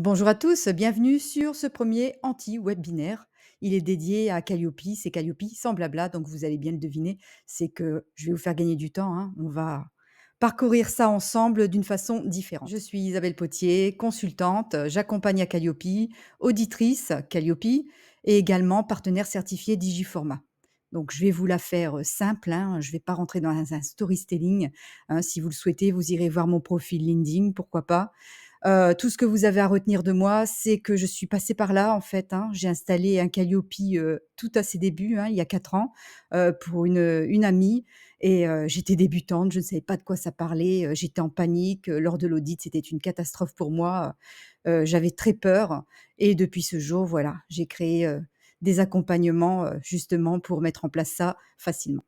Bonjour à tous, bienvenue sur ce premier anti-webinaire. Il est dédié à Calliope, c'est Calliope sans blabla, donc vous allez bien le deviner, c'est que je vais vous faire gagner du temps, hein. On va parcourir ça ensemble d'une façon différente. Je suis Isabelle Potier, consultante, j'accompagne à Calliope, auditrice Calliope et également partenaire certifié Digiformat. Donc je vais vous la faire simple, hein, je ne vais pas rentrer dans un storytelling, hein. Si vous le souhaitez, vous irez voir mon profil LinkedIn, pourquoi pas. Tout ce que vous avez à retenir de moi, c'est que je suis passée par là, en fait, hein. J'ai installé un Calliope, tout à ses débuts, hein, il y a 4 ans, pour une amie et j'étais débutante, je ne savais pas de quoi ça parlait, j'étais en panique, lors de l'audit, c'était une catastrophe pour moi, j'avais très peur et depuis ce jour, voilà, j'ai créé, des accompagnements, justement pour mettre en place ça facilement.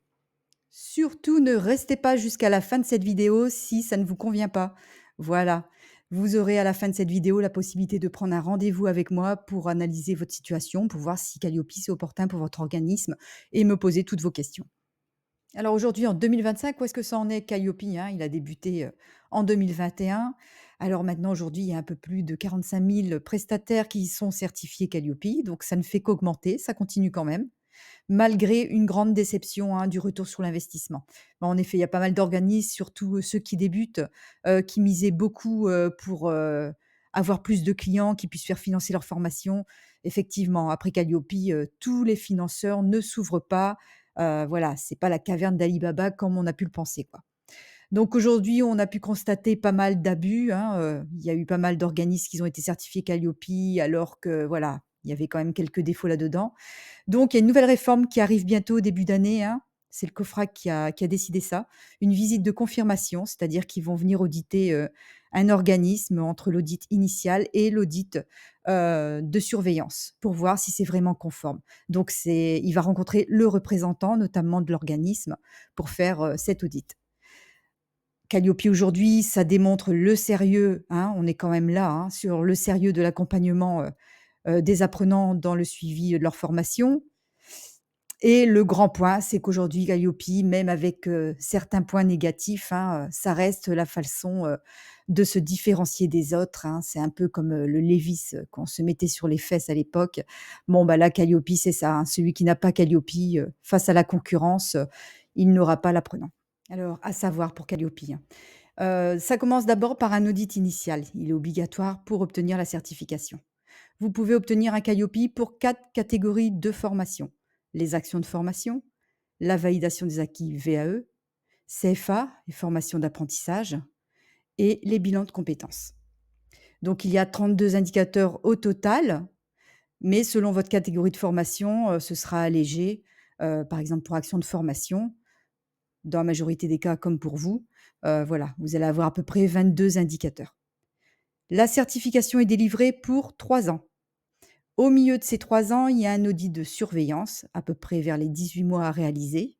Surtout ne restez pas jusqu'à la fin de cette vidéo si ça ne vous convient pas. Voilà, vous aurez à la fin de cette vidéo la possibilité de prendre un rendez-vous avec moi pour analyser votre situation, pour voir si Calliope c'est opportun pour votre organisme et me poser toutes vos questions. Alors aujourd'hui, en 2025, où est-ce que ça en est Calliope, hein? Il a débuté, en 2021. Alors maintenant, aujourd'hui, il y a un peu plus de 45 000 prestataires qui sont certifiés Calliope, donc ça ne fait qu'augmenter, ça continue quand même malgré une grande déception, hein, du retour sur l'investissement. Bon, en effet, il y a pas mal d'organismes, surtout, ceux qui débutent, qui misaient beaucoup, pour, avoir plus de clients, qui puissent faire financer leur formation. Effectivement, après Calliope, tous les financeurs ne s'ouvrent pas. Voilà, c'est pas la caverne d'Ali Baba comme on a pu le penser, quoi. Donc aujourd'hui, on a pu constater pas mal d'abus, hein, il y a eu pas mal d'organismes qui ont été certifiés Calliope alors que, voilà, il y avait quand même quelques défauts là-dedans. Donc il y a une nouvelle réforme qui arrive bientôt au début d'année, hein. C'est le COFRAC qui a décidé ça. Une visite de confirmation, c'est-à-dire qu'ils vont venir auditer, un organisme entre l'audit initial et l'audit, de surveillance pour voir si c'est vraiment conforme. Donc il va rencontrer le représentant notamment de l'organisme pour faire, cet audit. Calliope aujourd'hui, ça démontre le sérieux, hein, on est quand même là, hein, sur le sérieux de l'accompagnement, des apprenants dans le suivi, de leur formation. Et le grand point, c'est qu'aujourd'hui Calliope, même avec, certains points négatifs, hein, ça reste la façon, de se différencier des autres, hein. C'est un peu comme, le Lévis, qu'on se mettait sur les fesses à l'époque. Bon, bah, là Calliope, c'est ça, hein. Celui qui n'a pas Calliope, face à la concurrence, il n'aura pas l'apprenant. Alors, à savoir pour Calliope, hein, ça commence d'abord par un audit initial. Il est obligatoire pour obtenir la certification. Vous pouvez obtenir un Calliope pour 4 catégories de formation. Les actions de formation, la validation des acquis VAE, CFA, les formations d'apprentissage et les bilans de compétences. Donc il y a 32 indicateurs au total, mais selon votre catégorie de formation, ce sera allégé. Par exemple pour action de formation, dans la majorité des cas comme pour vous, voilà, vous allez avoir à peu près 22 indicateurs. La certification est délivrée pour 3 ans. Au milieu de ces 3 ans, il y a un audit de surveillance, à peu près vers les 18 mois à réaliser.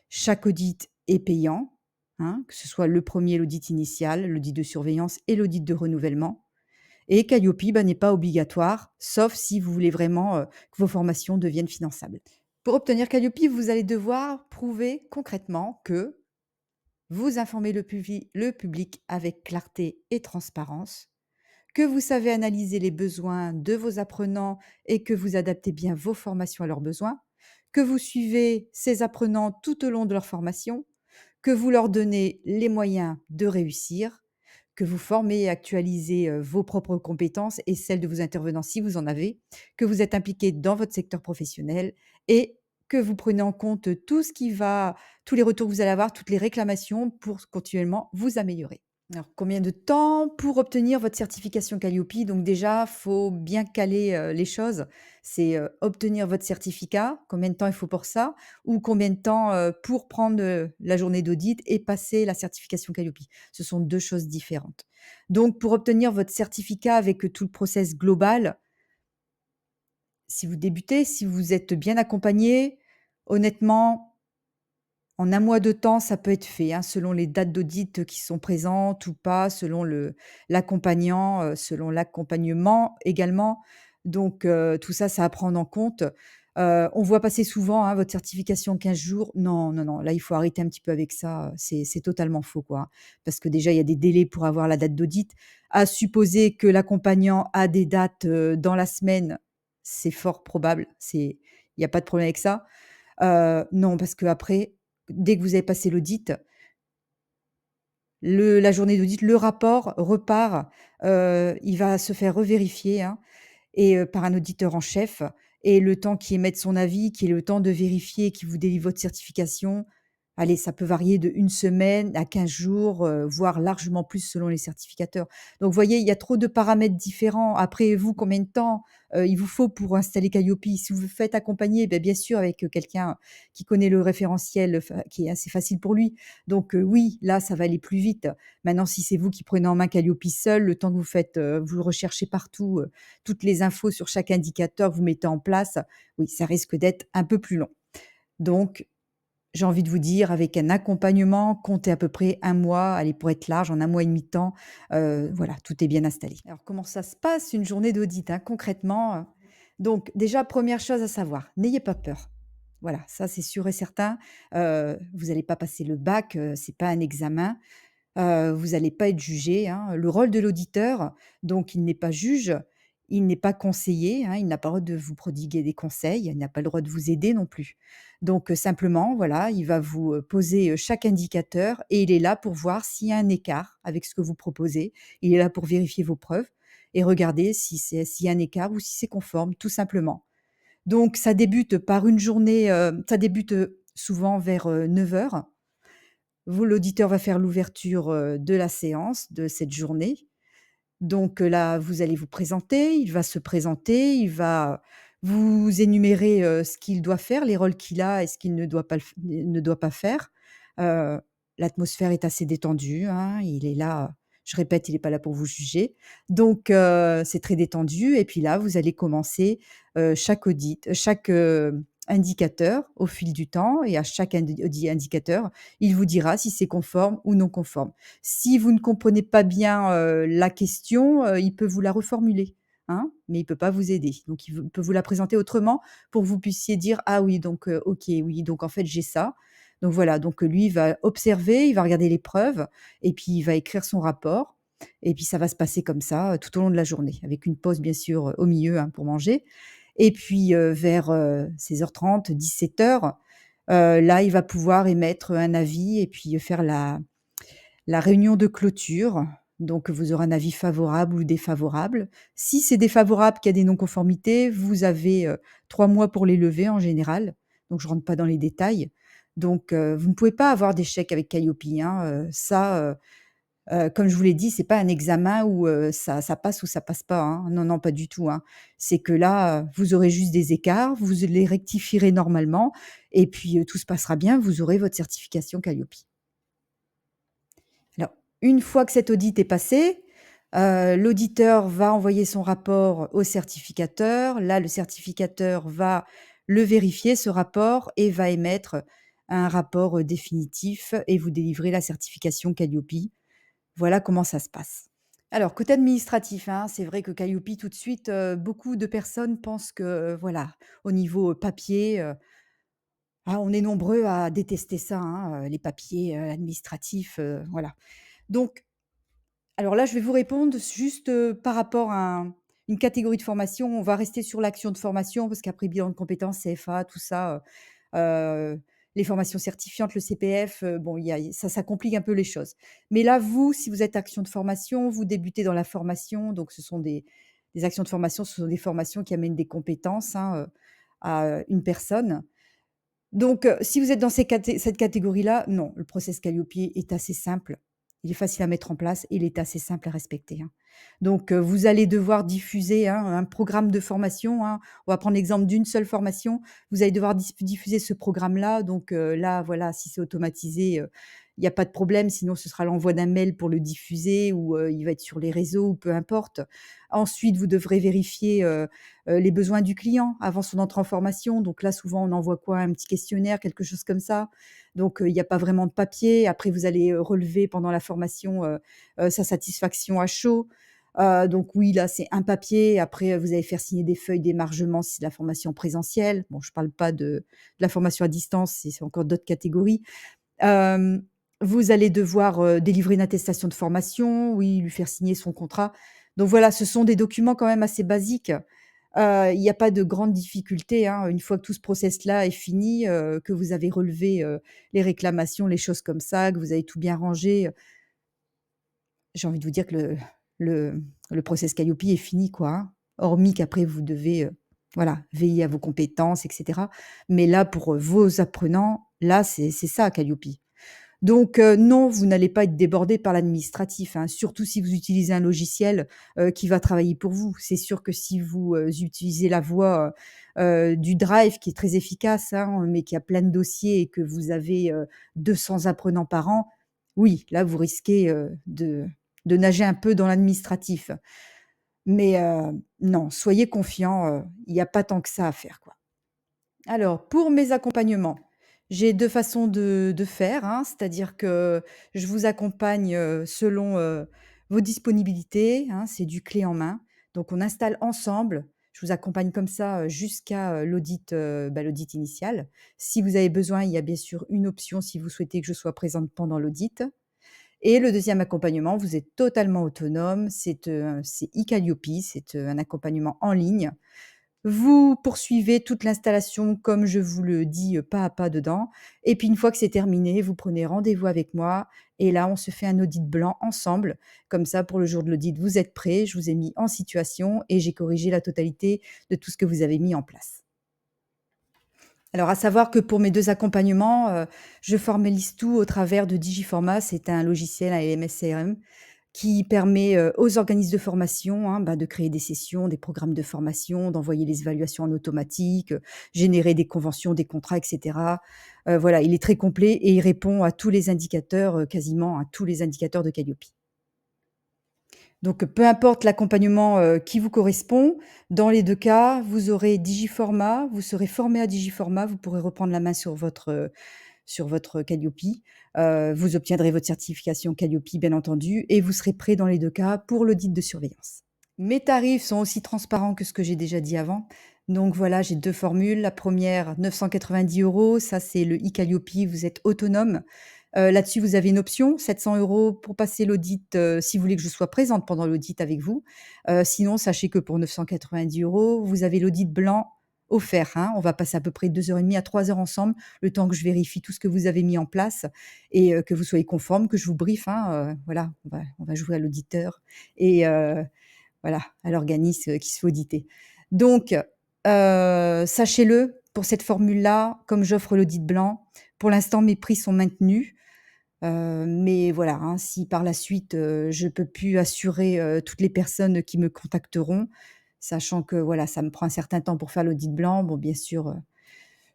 Chaque audit est payant, hein, que ce soit le premier, l'audit initial, l'audit de surveillance et l'audit de renouvellement. Et Calliope, bah, n'est pas obligatoire, sauf si vous voulez vraiment, que vos formations deviennent finançables. Pour obtenir Calliope, vous allez devoir prouver concrètement que vous informez le public avec clarté et transparence, que vous savez analyser les besoins de vos apprenants et que vous adaptez bien vos formations à leurs besoins, que vous suivez ces apprenants tout au long de leur formation, que vous leur donnez les moyens de réussir, que vous formez et actualisez vos propres compétences et celles de vos intervenants si vous en avez, que vous êtes impliqué dans votre secteur professionnel et que vous prenez en compte tout ce qui va, tous les retours que vous allez avoir, toutes les réclamations pour continuellement vous améliorer. Alors, combien de temps pour obtenir votre certification Calliope? Donc déjà, faut bien caler, les choses. C'est, obtenir votre certificat, combien de temps il faut pour ça? Ou combien de temps, pour prendre, la journée d'audit et passer la certification Calliope? Ce sont 2 choses différentes. Donc pour obtenir votre certificat avec, tout le process global, si vous débutez, si vous êtes bien accompagné, honnêtement, en un mois de temps, ça peut être fait, hein, selon les dates d'audit qui sont présentes ou pas, selon l'accompagnant, selon l'accompagnement également. Donc tout ça, c'est à prendre en compte. On voit passer souvent, hein, votre certification 15 jours. Non, non, non, là, il faut arrêter un petit peu avec ça, c'est totalement faux, quoi, hein. Parce que déjà, il y a des délais pour avoir la date d'audit. À supposer que l'accompagnant a des dates, dans la semaine, c'est fort probable, il y a pas de problème avec ça. Non, parce qu'après, dès que vous avez passé l'audit, la journée d'audit, le rapport repart, il va se faire revérifier, hein, et par un auditeur en chef et le temps qu'il émette son avis, qu'il ait le temps de vérifier et qu'il vous délivre votre certification, allez, ça peut varier de une semaine à 15 jours, voire largement plus selon les certificateurs. Donc vous voyez, il y a trop de paramètres différents. Après vous, combien de temps, il vous faut pour installer Calliope? Si vous vous faites accompagner, bien sûr avec, quelqu'un qui connaît le référentiel, qui est assez facile pour lui. Donc oui, là, ça va aller plus vite. Maintenant si c'est vous qui prenez en main Calliope seul, le temps que vous faites, vous recherchez partout, toutes les infos sur chaque indicateur que vous mettez en place, oui, ça risque d'être un peu plus long. Donc, j'ai envie de vous dire, avec un accompagnement, comptez à peu près un mois, allez, pour être large, en un mois et demi de temps, voilà, tout est bien installé. Alors, comment ça se passe une journée d'audit, hein, concrètement? Donc, déjà, première chose à savoir, n'ayez pas peur. Voilà, ça c'est sûr et certain. Vous n'allez pas passer le bac, c'est pas un examen. Vous allez pas être jugé, hein. Le rôle de l'auditeur, donc il n'est pas juge, il n'est pas conseiller, hein, il n'a pas le droit de vous prodiguer des conseils, il n'a pas le droit de vous aider non plus. Donc simplement, voilà, il va vous, poser, chaque indicateur et il est là pour voir s'il y a un écart avec ce que vous proposez. Il est là pour vérifier vos preuves et regarder s'il y a un écart ou si c'est conforme, tout simplement. Donc ça débute par une journée, ça débute, souvent vers, 9 heures. Vous L'auditeur va faire l'ouverture, de la séance de cette journée. Donc, là, vous allez vous présenter, il va se présenter, il va vous énumérer, ce qu'il doit faire, les rôles qu'il a et ce qu'il ne doit pas faire. Heu, L'atmosphère est assez détendue, hein, il est là, je répète, il n'est pas là pour vous juger. Donc, c'est très détendu et puis là, vous allez commencer, chaque, indicateur au fil du temps et à chaque indicateur, il vous dira si c'est conforme ou non conforme. Si vous ne comprenez pas bien, la question, il peut vous la reformuler, hein, mais il peut pas vous aider. Donc peut vous la présenter autrement pour que vous puissiez dire: «Ah oui, donc OK, oui, donc en fait, j'ai ça». Donc voilà, donc lui, il va observer, il va regarder les preuves et puis il va écrire son rapport et puis ça va se passer comme ça, tout au long de la journée, avec une pause bien sûr, au milieu, hein, pour manger et puis, vers, 16h30-17h, là, il va pouvoir émettre un avis et puis, faire la réunion de clôture. Donc vous aurez un avis favorable ou défavorable. Si c'est défavorable, qu'il y a des non-conformités, vous avez, 3 mois pour les lever en général. Donc je rentre pas dans les détails. Donc vous ne pouvez pas avoir d'échec avec Calliope, hein, comme je vous l'ai dit, c'est pas un examen où, ça passe ou ça passe pas, hein. Non, non, pas du tout, hein. C'est que là, vous aurez juste des écarts, vous les rectifierez normalement et puis, tout se passera bien, vous aurez votre certification Calliope. Alors, une fois que cet audit est passé, l'auditeur va envoyer son rapport au certificateur. Là, le certificateur va le vérifier, ce rapport, et va émettre un rapport, définitif et vous délivrer la certification Calliope. Voilà comment ça se passe. Alors côté administratif, hein, c'est vrai que Calliope tout de suite, beaucoup de personnes pensent que, voilà, au niveau, papier, ah, on est nombreux à détester ça, hein, les papiers, administratifs, voilà. Donc alors là, je vais vous répondre juste, par rapport à une catégorie de formation. On va rester sur l'action de formation parce qu'après bilan de compétences, CFA, tout ça, les formations certifiantes, le CPF, bon, il y a ça complique un peu les choses. Mais là, vous, si vous êtes action de formation, vous débutez dans la formation, donc ce sont des actions de formation, ce sont des formations qui amènent des compétences, hein, à une personne. Donc, si vous êtes dans cette catégorie-là, non, le process Calliope est assez simple. Il est facile à mettre en place et il est assez simple à respecter, hein. Donc, vous allez devoir diffuser, hein, un programme de formation, hein. On va prendre l'exemple d'une seule formation. Vous allez devoir diffuser ce programme-là. Donc, là, voilà, si c'est automatisé, il y a pas de problème. Sinon, ce sera l'envoi d'un mail pour le diffuser ou, il va être sur les réseaux ou peu importe. Ensuite, vous devrez vérifier, les besoins du client avant son entrée en formation. Donc là, souvent, on envoie quoi? Un petit questionnaire, quelque chose comme ça. Donc, il y a pas vraiment de papier. Après, vous allez, relever pendant la formation, sa satisfaction à chaud. Donc oui, là, c'est un papier. Après, vous allez faire signer des feuilles d'émargement si c'est de la formation présentielle. Bon, je parle pas de la formation à distance, c'est encore d'autres catégories. Hem, Vous allez devoir, délivrer une attestation de formation, oui, lui faire signer son contrat. Donc voilà, ce sont des documents quand même assez basiques. Il y a pas de grandes difficultés, hein. Une fois que tout ce process-là est fini, que vous avez relevé, les réclamations, les choses comme ça, que vous avez tout bien rangé, j'ai envie de vous dire que le le process Calliope est fini, quoi, hein. Hormis qu'après vous devez, voilà, veiller à vos compétences et cetera. Mais là, pour, vos apprenants, là, c'est ça Calliope. Donc non, vous n'allez pas être débordé par l'administratif, hein, surtout si vous utilisez un logiciel, qui va travailler pour vous. C'est sûr que si vous, utilisez la voie, du Drive qui est très efficace, hein, mais qui a plein de dossiers et que vous avez, 200 apprenants par an, oui, là vous risquez, de nager un peu dans l'administratif. Mais non, soyez confiants, il y a pas tant que ça à faire, quoi. Alors, pour mes accompagnements, j'ai 2 façons de faire, hein. C'est-à-dire que je vous accompagne, selon, vos disponibilités, hein, c'est du clé en main. Donc on installe ensemble. Je vous accompagne comme ça, jusqu'à, l'audit, l'audit initial. Si vous avez besoin, il y a bien sûr une option si vous souhaitez que je sois présente pendant l'audit. Et le deuxième accompagnement, vous êtes totalement autonome, c'est e-Calliope, c'est, un accompagnement en ligne. Vous poursuivez toute l'installation comme je vous le dis, pas à pas dedans et puis une fois que c'est terminé, vous prenez rendez-vous avec moi et là, on se fait un audit blanc ensemble. Comme ça, pour le jour de l'audit, vous êtes prêts, je vous ai mis en situation et j'ai corrigé la totalité de tout ce que vous avez mis en place. Alors à savoir que pour mes 2 accompagnements, je formalise tout au travers de Digiformat. C'est un logiciel, un LMS CRM qui permet, aux organismes de formation, hein, de créer des sessions, des programmes de formation, d'envoyer les évaluations en automatique, générer des conventions, des contrats et cetera. Voilà, il est très complet et il répond à tous les indicateurs, quasiment à tous les indicateurs de Calliope. Donc, peu importe l'accompagnement, qui vous correspond, dans les 2 cas, vous aurez Digiformat, vous serez formé à Digiformat, vous pourrez reprendre la main sur votre Calliope. Vous obtiendrez votre certification Calliope, bien entendu, et vous serez prêt dans les 2 cas pour l'audit de surveillance. Mes tarifs sont aussi transparents que ce que j'ai déjà dit avant. Donc voilà, j'ai 2 formules. La première, 990 €, ça c'est le e-Calliope, vous êtes autonome. Là-dessus, vous avez une option, 700 € pour passer l'audit, si vous voulez que je sois présente pendant l'audit avec vous. Sinon, sachez que pour 990 €, vous avez l'audit blanc offert, hein. On va passer à peu près 2 heures et demie à 3 heures ensemble, le temps que je vérifie tout ce que vous avez mis en place et que vous soyez conforme, que je vous briefe, hein, voilà, on va jouer à l'auditeur et voilà, à l'organisme, qui se fait auditer. Donc, sachez-le, pour cette formule-là, comme j'offre l'audit blanc, pour l'instant, mes prix sont maintenus. Mais voilà, hein, si par la suite, je peux plus assurer, toutes les personnes qui me contacteront, sachant que voilà, ça me prend un certain temps pour faire l'audit blanc, bon bien sûr,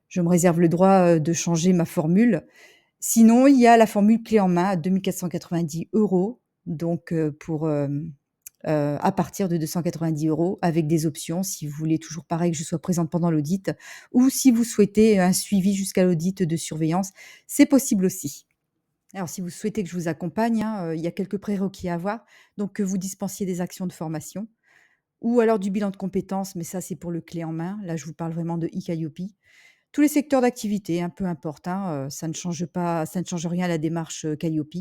je me réserve le droit, de changer ma formule. Sinon, il y a la formule clé en main à 2 490 €, donc à partir de 290 € avec des options si vous voulez toujours pareil que je sois présente pendant l'audit ou si vous souhaitez un suivi jusqu'à l'audit de surveillance, c'est possible aussi. Alors si vous souhaitez que je vous accompagne, hein, il y a quelques prérequis à avoir, donc que vous dispensiez des actions de formation ou alors du bilan de compétences, mais ça c'est pour le clé en main. Là, je vous parle vraiment de e-Calliope. Tous les secteurs d'activité, hein, peu importe, hein, ça ne change rien à la démarche, Calliope.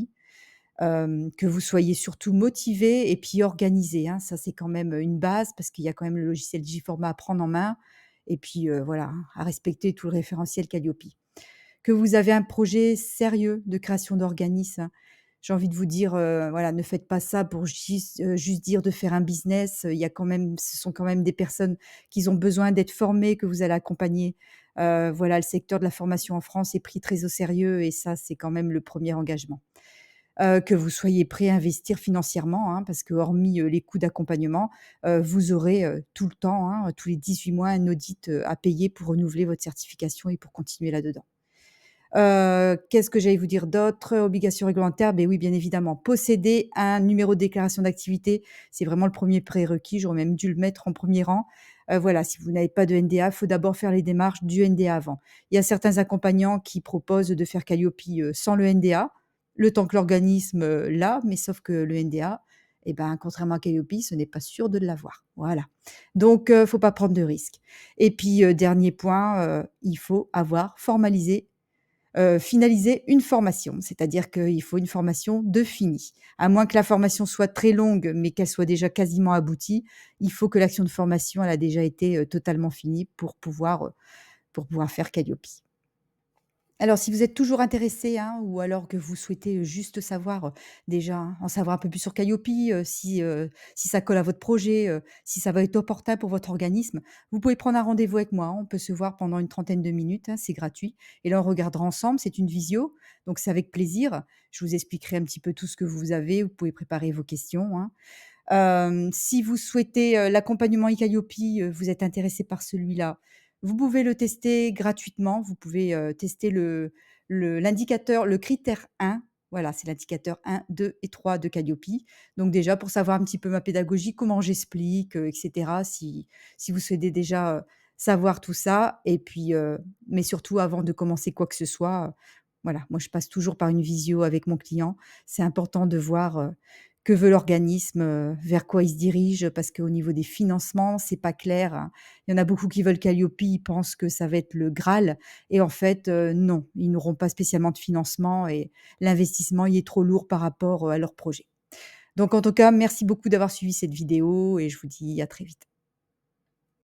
Que vous soyez surtout motivé et puis organisé, hein. Ça, c'est quand même, une base parce qu'il y a quand même le logiciel Digiformat à prendre en main et puis, voilà, hein, à respecter tout le référentiel Calliope. Que vous avez un projet sérieux de création d'organisme, hein. J'ai envie de vous dire, voilà, ne faites pas ça pour juste dire de faire un business, il y a quand même ce sont quand même des personnes qui ont besoin d'être formées, que vous allez accompagner. Voilà, le secteur de la formation en France est pris très au sérieux et ça, c'est quand même le premier engagement. Que vous soyez prêt à investir financièrement, hein, parce que hormis, les coûts d'accompagnement, vous aurez, tout le temps, hein, tous les 18 mois, un audit, à payer pour renouveler votre certification et pour continuer là-dedans. Qu'est-ce que j'allais vous dire d'autre? Obligations réglementaires, beh, oui, bien évidemment, posséder un numéro de déclaration d'activité, c'est vraiment le premier prérequis, j'aurais même dû le mettre en premier rang. Voilà, si vous n'avez pas de NDA, il faut d'abord faire les démarches du NDA avant. Il y a certains accompagnants qui proposent de faire Calliope, sans le NDA, le temps que l'organisme, l'a, mais sauf que le NDA Et ben, contrairement à Calliope, ce n'est pas sûr de l'avoir. Voilà. Donc faut pas prendre de risques. Et puis, dernier point, il faut avoir formalisé finaliser une formation. C'est-à-dire qu'il faut une formation de finie. À moins que la formation soit très longue, mais qu'elle soit déjà quasiment aboutie, il faut que l'action de formation, elle a déjà été, totalement finie pour pouvoir faire Calliope. Alors, si vous êtes toujours intéressé, hein, ou alors que vous souhaitez, juste savoir, déjà, hein, en savoir un peu plus sur Calliope, si ça colle à votre projet, si ça va être opportun pour votre organisme, vous pouvez prendre un rendez-vous avec moi, hein. On peut se voir pendant une trentaine de minutes, hein, c'est gratuit et là, on regardera ensemble, c'est une visio, donc c'est avec plaisir. Je vous expliquerai un petit peu tout ce que vous avez, vous pouvez préparer vos questions, hein. Si vous souhaitez, l'accompagnement e-Calliope, vous êtes intéressé par celui-là, vous pouvez le tester gratuitement. Vous pouvez, tester l'indicateur, le critère 1. Voilà, c'est l'indicateur 1, 2 et 3 de Calliope. Donc déjà pour savoir un petit peu ma pédagogie, comment j'explique, et cetera, si vous souhaitez déjà, savoir tout ça et puis, mais surtout avant de commencer quoi que ce soit, voilà, moi je passe toujours par une visio avec mon client. C'est important de voir, que veut l'organisme, vers quoi il se dirige, parce qu'au niveau des financements, c'est pas clair, hein. Il y en a beaucoup qui veulent Calliope, ils pensent que ça va être le graal et en fait, non, ils n'auront pas spécialement de financement et l'investissement, il est trop lourd par rapport, à leur projet. Donc en tout cas, merci beaucoup d'avoir suivi cette vidéo et je vous dis à très vite.